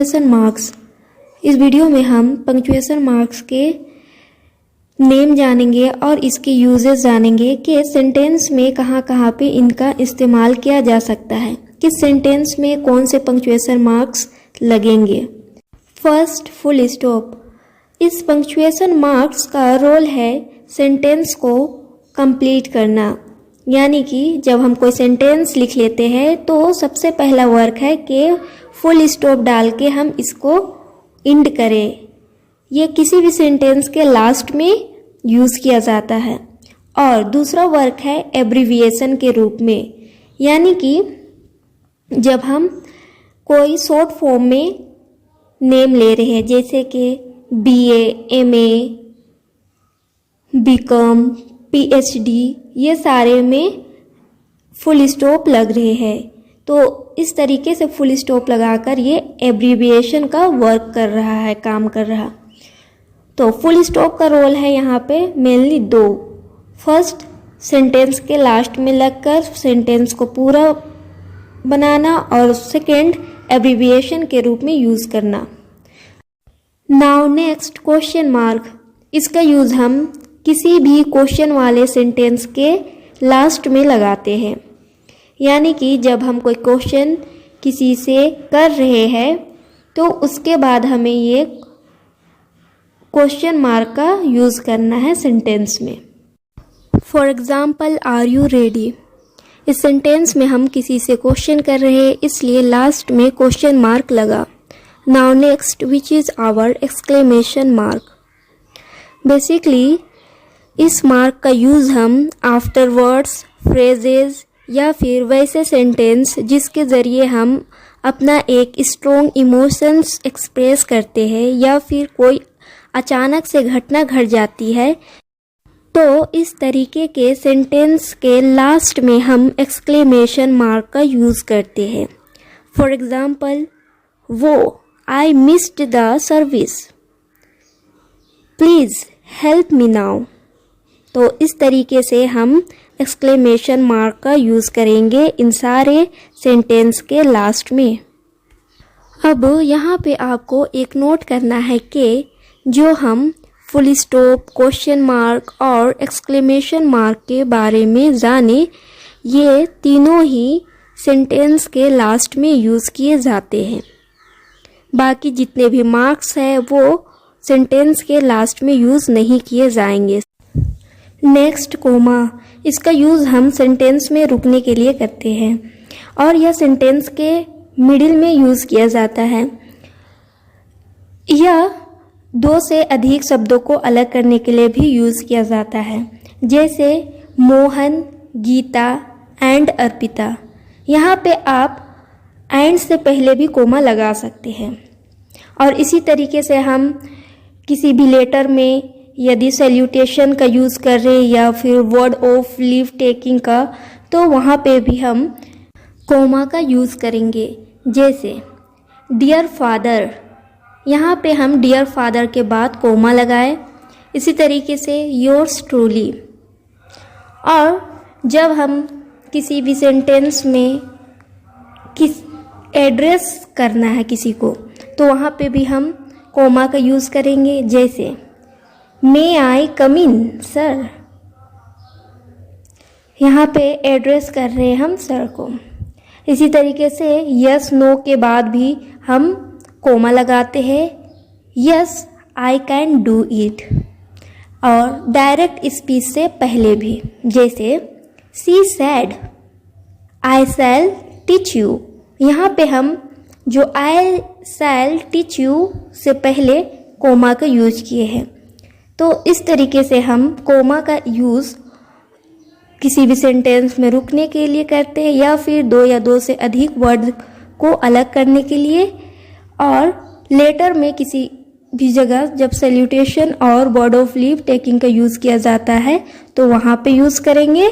Punctuation marks. इस video में हम पंक्चुएशन मार्क्स के नेम जानेंगे और इसके यूजेस जानेंगे कि सेंटेंस में कहाँ कहाँ पे इनका इस्तेमाल किया जा सकता है, किस सेंटेंस में कौन से पंक्चुएशन मार्क्स लगेंगे। First, full stop. इस पंक्चुएशन मार्क्स का रोल है सेंटेंस को कंप्लीट करना, यानी कि जब हम कोई सेंटेंस लिख लेते हैं तो सबसे पहला वर्क है कि फुल स्टॉप डाल के हम इसको एंड करें। ये किसी भी सेंटेंस के लास्ट में यूज़ किया जाता है। और दूसरा वर्क है एब्रिविएशन के रूप में, यानी कि जब हम कोई शॉर्ट फॉर्म में नेम ले रहे हैं, जैसे कि BA, MA, BCom, PhD, ये सारे में फुल स्टॉप लग रहे हैं, तो इस तरीके से फुल स्टॉप लगाकर ये एब्रिविएशन का वर्क कर रहा है, काम कर रहा। तो फुल स्टॉप का रोल है यहाँ पे मेनली दो। फर्स्ट, सेंटेंस के लास्ट में लगकर सेंटेंस को पूरा बनाना, और सेकंड, एब्रिविएशन के रूप में यूज़ करना। Now next, question mark. इसका यूज़ हम किसी भी क्वेश्चन वाले सेंटेंस के लास्ट में लगाते हैं, यानी कि जब हम कोई क्वेश्चन किसी से कर रहे हैं तो उसके बाद हमें ये क्वेश्चन मार्क का यूज़ करना है सेंटेंस में। For example, are you ready. इस सेंटेंस में हम किसी से क्वेश्चन कर रहे हैं, इसलिए लास्ट में क्वेश्चन मार्क लगा। Now next, which is our exclamation mark. Basically इस मार्क का यूज़ हम आफ्टर वर्ड्स, फ्रेजेस या फिर वैसे सेंटेंस जिसके ज़रिए हम अपना एक स्ट्रॉन्ग इमोशंस एक्सप्रेस करते हैं, या फिर कोई अचानक से घटना घट जाती है, तो इस तरीके के सेंटेंस के लास्ट में हम एक्सक्लेमेशन मार्क का यूज़ करते हैं। फॉर एग्ज़ाम्पल, वो I missed the service, please help me now. तो इस तरीके से हम एक्सक्लेमेशन मार्क का यूज़ करेंगे इन सारे सेंटेंस के लास्ट में। अब यहाँ पे आपको एक नोट करना है कि जो हम फुल स्टॉप, क्वेश्चन मार्क और एक्सक्लेमेशन मार्क के बारे में जाने, ये तीनों ही सेंटेंस के लास्ट में यूज़ किए जाते हैं। बाकी जितने भी मार्क्स हैं वो सेंटेंस के लास्ट में यूज़ नहीं किए जाएंगे। Next, comma. इसका यूज़ हम सेंटेंस में रुकने के लिए करते हैं, और यह सेंटेंस के मिडिल में यूज़ किया जाता है। यह दो से अधिक शब्दों को अलग करने के लिए भी यूज़ किया जाता है, जैसे मोहन, गीता एंड अर्पिता। यहाँ पे आप एंड से पहले भी कोमा लगा सकते हैं। और इसी तरीके से हम किसी भी लेटर में यदि सैल्यूटेशन का यूज़ कर रहे हैं या फिर वर्ड ऑफ लीव टेकिंग का, तो वहाँ पे भी हम कोमा का यूज़ करेंगे। जैसे डियर फादर, यहाँ पे हम डियर फादर के बाद कोमा लगाए। इसी तरीके से योर्स ट्रूली। और जब हम किसी भी सेंटेंस में किस एड्रेस करना है किसी को, तो वहाँ पे भी हम कोमा का यूज़ करेंगे। जैसे मे आई कम इन सर, यहाँ पे एड्रेस कर रहे हैं हम सर को। इसी तरीके से यस नो के बाद भी हम कोमा लगाते हैं। Yes I can do it. और डायरेक्ट स्पीच से पहले भी, जैसे she said I shall teach you. यहाँ पे हम जो आई शैल टीच यू से पहले कोमा का यूज किए हैं। तो इस तरीके से हम कोमा का यूज़ किसी भी सेंटेंस में रुकने के लिए करते हैं, या फिर दो या दो से अधिक वर्ड को अलग करने के लिए। और लेटर में किसी भी जगह जब सैल्यूटेशन और वर्ड ऑफ लीव टेकिंग का यूज़ किया जाता है, तो वहाँ पे यूज़ करेंगे।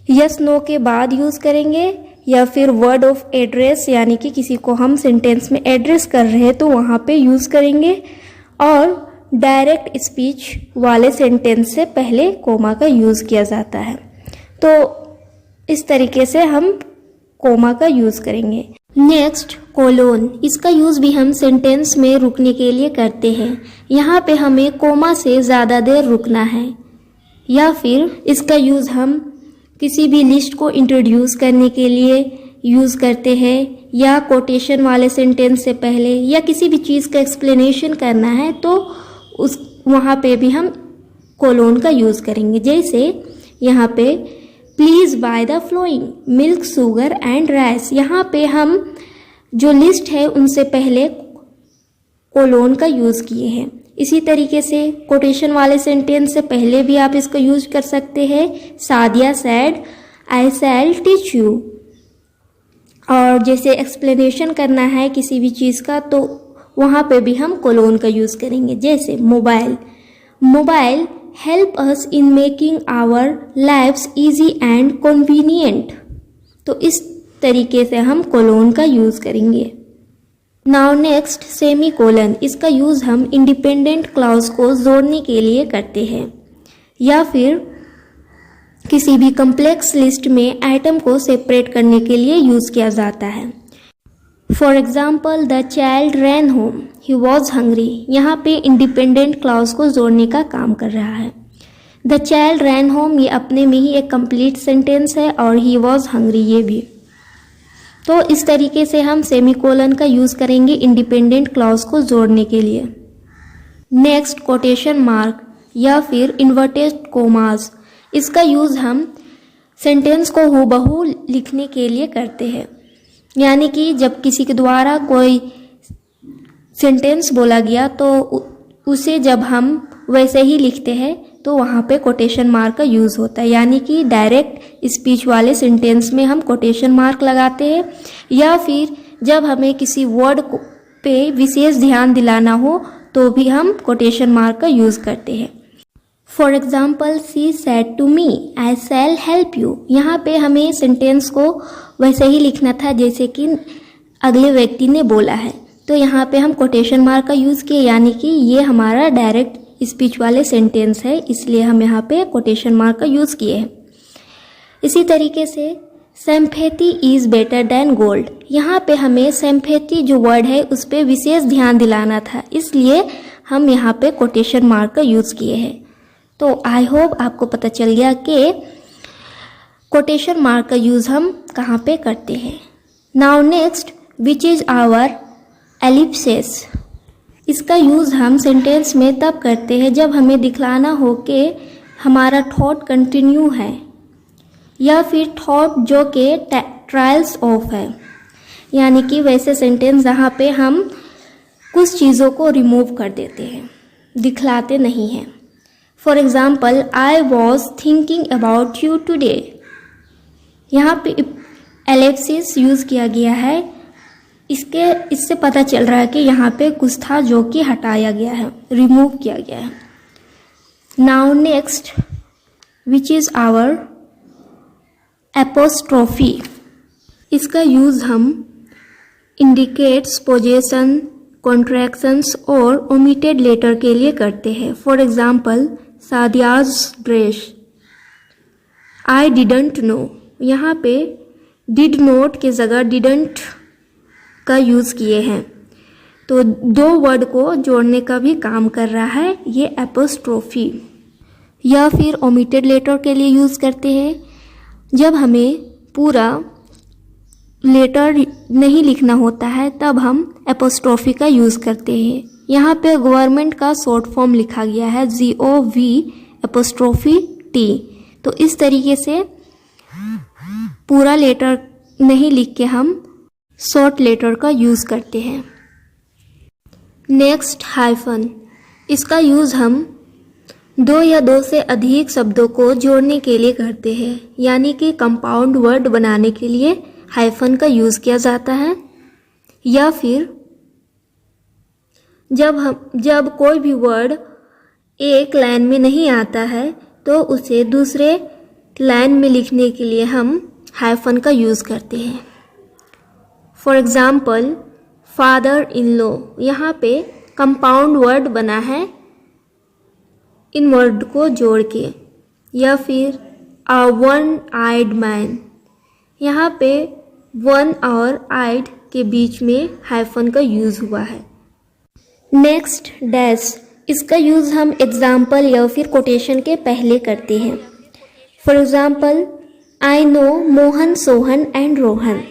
यस नो के बाद यूज़ करेंगे, या फिर वर्ड ऑफ एड्रेस, यानी कि किसी को हम सेंटेंस में एड्रेस कर रहे हैं तो वहाँ पे यूज़ करेंगे। और डायरेक्ट स्पीच वाले सेंटेंस से पहले कोमा का यूज़ किया जाता है। तो इस तरीके से हम कोमा का यूज़ करेंगे। नेक्स्ट, कोलोन, इसका यूज़ भी हम सेंटेंस में रुकने के लिए करते हैं। यहाँ पे हमें कोमा से ज़्यादा देर रुकना है। या फिर इसका यूज़ हम किसी भी लिस्ट को इंट्रोड्यूस करने के लिए यूज़ करते हैं, या कोटेशन वाले सेंटेंस से पहले, या किसी भी चीज़ का एक्सप्लेनेशन करना है तो उस वहाँ पे भी हम कोलोन का यूज़ करेंगे। जैसे यहाँ पे please by the flowing milk, sugar and rice, यहाँ पे हम जो लिस्ट है उनसे पहले कोलोन का यूज़ किए हैं। इसी तरीके से कोटेशन वाले सेंटेंस से पहले भी आप इसका यूज कर सकते हैं। Sadia said I shall teach you. और जैसे एक्सप्लेनेशन करना है किसी भी चीज़ का तो वहाँ पे भी हम कोलोन का यूज़ करेंगे। जैसे mobile, mobile help us in making our lives easy and convenient. तो इस तरीके से हम कोलोन का यूज़ करेंगे। नाउ नेक्स्ट सेमी कोलन, इसका यूज़ हम इंडिपेंडेंट क्लॉज को जोड़ने के लिए करते हैं, या फिर किसी भी कम्प्लेक्स लिस्ट में आइटम को सेपरेट करने के लिए यूज़ किया जाता है। For example the child ran home, he was hungry, यहाँ पे इंडिपेंडेंट क्लॉज को जोड़ने का काम कर रहा है। द चाइल्ड रैन होम ये अपने में ही एक कंप्लीट सेंटेंस है, और ही वॉज हंग्री ये भी। तो इस तरीके से हम सेमीकोलन का यूज़ करेंगे इंडिपेंडेंट क्लॉज को जोड़ने के लिए। नेक्स्ट कोटेशन मार्क या फिर इन्वर्टेड कोमास, इसका यूज़ हम सेंटेंस को हूबहू लिखने के लिए करते हैं। यानी कि जब किसी के द्वारा कोई सेंटेंस बोला गया तो उसे जब हम वैसे ही लिखते हैं तो वहाँ पे कोटेशन मार्क का यूज़ होता है। यानी कि डायरेक्ट स्पीच वाले सेंटेंस में हम कोटेशन मार्क लगाते हैं, या फिर जब हमें किसी वर्ड पे विशेष ध्यान दिलाना हो तो भी हम कोटेशन मार्क का यूज़ करते हैं। For example she said to me I shall help you, यहाँ पे हमें सेंटेंस को वैसे ही लिखना था जैसे कि अगले व्यक्ति ने बोला है, तो यहाँ पे हम कोटेशन मार्क का यूज़ किए। यानी कि ये हमारा डायरेक्ट स्पीच वाले सेंटेंस है, इसलिए हम यहाँ पे कोटेशन मार्क का यूज़ किए हैं। इसी तरीके से sympathy is better than gold, यहाँ पे हमें सिंपैथी जो वर्ड है उस पर विशेष ध्यान दिलाना था, इसलिए हम यहाँ पे कोटेशन मार्क का यूज़ किए हैं। तो आई होप आपको पता चल गया कि कोटेशन मार्क का यूज़ हम कहाँ पे करते हैं। Now next which is our ellipsis, इसका यूज़ हम सेंटेंस में तब करते हैं जब हमें दिखलाना हो कि हमारा थॉट कंटिन्यू है, या फिर थॉट जो कि ट्रायल्स ऑफ है। यानी कि वैसे सेंटेंस जहाँ पे हम कुछ चीज़ों को रिमूव कर देते हैं, दिखलाते नहीं हैं। For example I was thinking about you today, यहाँ पे एलिप्सिस यूज़ किया गया है। इससे पता चल रहा है कि यहाँ पे कुछ था जो कि हटाया गया है, रिमूव किया गया है। Now next which is our apostrophe, इसका यूज़ हम इंडिकेट्स पोजेशन, कॉन्ट्रैक्शंस और ओमिटेड लेटर के लिए करते हैं। For example Sadia's dress, I didn't know, यहाँ पे डिड नोट के जगह डिडंट का यूज़ किए हैं, तो दो वर्ड को जोड़ने का भी काम कर रहा है ये एपोस्ट्रोफी। या फिर ओमिटेड लेटर के लिए यूज़ करते हैं जब हमें पूरा लेटर नहीं लिखना होता है, तब हम एपोस्ट्रोफी का यूज़ करते हैं। यहाँ पे गवर्नमेंट का शॉर्ट फॉर्म लिखा गया है GOV एपोस्ट्रोफी T, तो इस तरीके से पूरा लेटर नहीं लिख के हम शॉर्ट लेटर का यूज़ करते हैं। नेक्स्ट हाइफन, इसका यूज़ हम दो या दो से अधिक शब्दों को जोड़ने के लिए करते हैं। यानी कि कंपाउंड वर्ड बनाने के लिए हाइफन का यूज़ किया जाता है। या फिर जब कोई भी वर्ड एक लाइन में नहीं आता है तो उसे दूसरे लाइन में लिखने के लिए हम हाइफन का यूज़ करते हैं। For example father in law, यहाँ पे कंपाउंड वर्ड बना है इन वर्ड को जोड़ के। या फिर अ वन आइड मैन, यहाँ पे वन और आइड के बीच में हाइफन का यूज़ हुआ है। नेक्स्ट डैश, इसका यूज़ हम एग्जाम्पल या फिर कोटेशन के पहले करते हैं। For example, I know Mohan, Sohan and Rohan.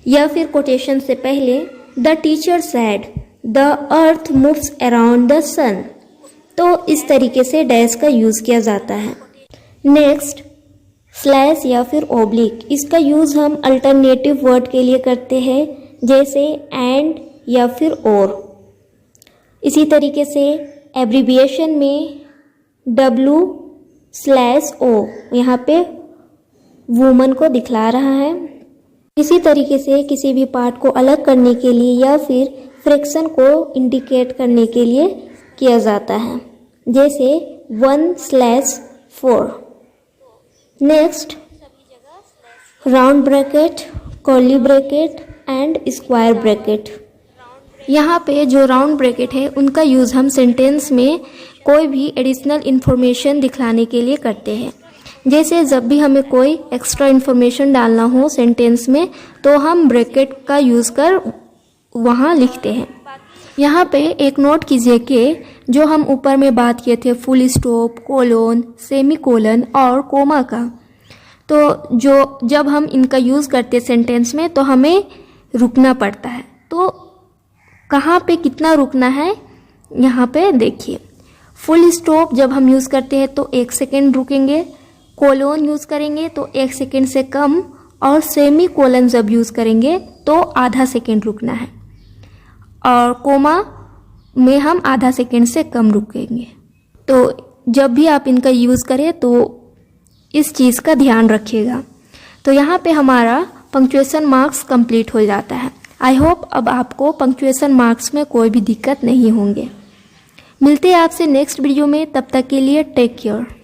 या फिर कोटेशन से पहले, the teacher said the earth moves around the sun. तो इस तरीके से डैश का यूज़ किया जाता है। नेक्स्ट, स्लैश या फिर ओब्लिक, इसका यूज़ हम अल्टरनेटिव वर्ड के लिए करते हैं, जैसे एंड या फिर और। इसी तरीके से एब्रीविएशन में W/O यहाँ पे वुमन को दिखला रहा है। इसी तरीके से किसी भी पार्ट को अलग करने के लिए या फिर फ्रैक्शन को इंडिकेट करने के लिए किया जाता है, जैसे 1/4। Next, round bracket, curly bracket and square bracket. यहाँ पे जो राउंड ब्रैकेट है उनका यूज़ हम सेंटेंस में कोई भी एडिशनल इन्फॉर्मेशन दिखलाने के लिए करते हैं। जैसे जब भी हमें कोई एक्स्ट्रा इन्फॉर्मेशन डालना हो सेंटेंस में, तो हम ब्रैकेट का यूज़ कर वहाँ लिखते हैं। यहाँ पे एक नोट कीजिए कि जो हम ऊपर में बात किए थे full stop, colon, semicolon और कोमा का, तो जब हम इनका यूज़ करते सेंटेंस में तो हमें रुकना पड़ता है। तो कहाँ पे कितना रुकना है यहाँ पे देखिए। फुल स्टॉप जब हम यूज़ करते हैं तो 1 सेकेंड रुकेंगे, कोलोन यूज़ करेंगे तो 1 सेकेंड से कम, और सेमी कोलन जब यूज़ करेंगे तो आधा सेकेंड रुकना है, और कोमा में हम आधा सेकेंड से कम रुकेंगे। तो जब भी आप इनका यूज़ करें तो इस चीज़ का ध्यान रखिएगा। तो यहाँ पे हमारा पंक्चुएशन मार्क्स कंप्लीट हो जाता है। आई होप अब आपको पंक्चुएशन मार्क्स में कोई भी दिक्कत नहीं होंगे। मिलते हैं आपसे नेक्स्ट वीडियो में, तब तक के लिए टेक केयर।